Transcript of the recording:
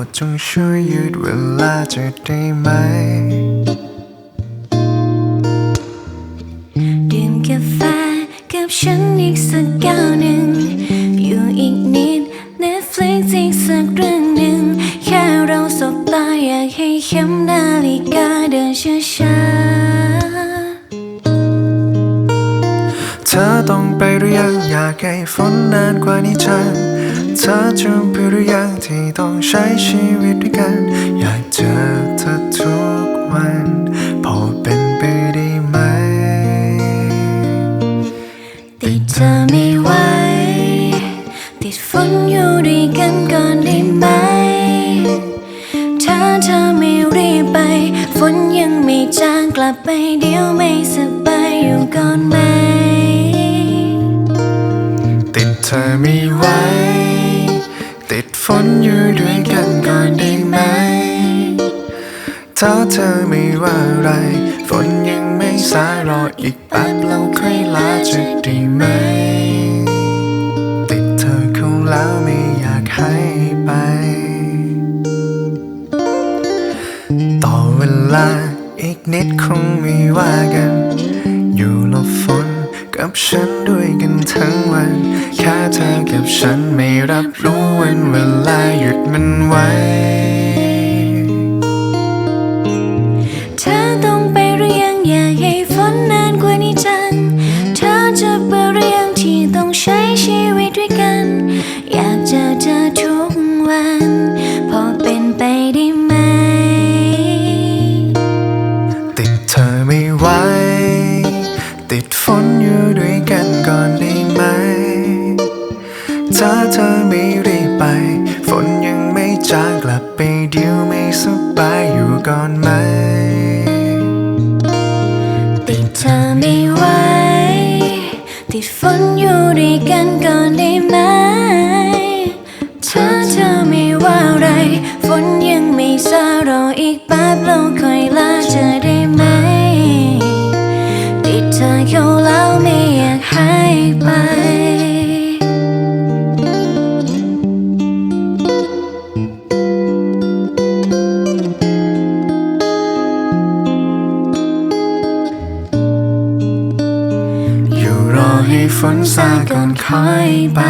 ดจงช่วยยืดเวลาจะได้ไหมดื่มกาแฟกับฉันอีกสักแก้วหนึ่งอยู่อีกนิด Netflix อีกสักเรื่องหนึ่งแค่เราสบตาอยากให้เข็มนาฬิกาเดินช้าเธอต้องไปหรือยังอยากให้ฝนนานกว่านี้จังเธอจะไปหรือยังที่ต้องใช้ชีวิตด้วยกันอยากเจอเธอทุกวันพอเป็นไปได้ไหมติดเธอไม่ไหวติดฝนอยู่ด้วยกันก่อนได้ไหมถ้าเธอไม่รีบไปฝนยังไม่จางกลับไปเดี๋ยวไม่สบายอยู่ก่อนไหมติดเธอไม่ไหวติดฝนอยู่ด้วยกันก่อนได้ไหมถ้าเธอไม่ว่าอะไรฝนยังไม่สายรออีกแป๊บเราค่อยลาจะได้ไหมติดเธอคงแล้วไม่อยากให้ไปต่อเวลาอีกนิดคงไม่ว่ากันอยู่หลบฝนกับฉันด้วยกันทั้งวันแค่เธอกับฉันไม่รับรู้วันเวลาหยุดมันไว้เธอต้องไปหรือยังอยากให้ฝนนานกว่านี้จังเธอจะไปหรือยังที่ต้องใช้ชีวิตด้วยกันอยากเจอเธอทุกวันพอเป็นไปได้ไหมติดเธอไม่ไหวติดฝนอยู่ด้วยกันก่อนได้ไหมถ้าเธอไม่รีบไปฝนยังไม่จางกลับไปเดี๋ยวไม่สบายอยู่ก่อนไหมติดเธอไม่ไหวติดฝนอยู่ด้วยกันก่อนได้ไหมถ้าเธอไม่ว่าอะไรฝนยังไม่ซารออีกแป๊บเราค่อยลาจะได้ไหมติดเธอเข้าแล้วไม่อยากให้ไปอยู่รอให้ฝนซาก่อนค่อยไป